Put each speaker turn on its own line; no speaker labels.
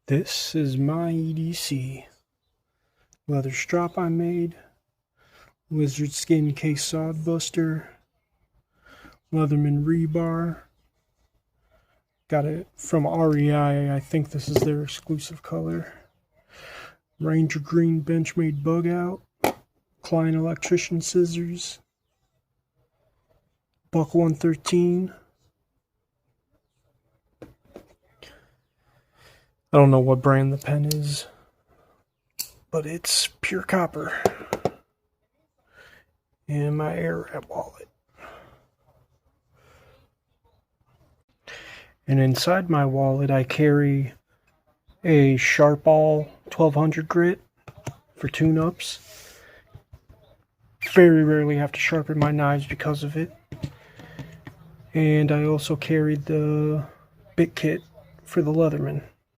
This is my EDC leather strap I made, lizard skin case sod buster, Leatherman rebar. Got it from REI, I think this is their exclusive color. Ranger green Benchmade bug out, Klein electrician scissors, Buck 113. I don't know what brand the pen is, but it's pure copper. And my Airwrap wallet. And inside my wallet I carry a Sharpall 1200 grit for tune-ups. Very rarely have to sharpen my knives because of it. And I also carried the bit kit for the Leatherman.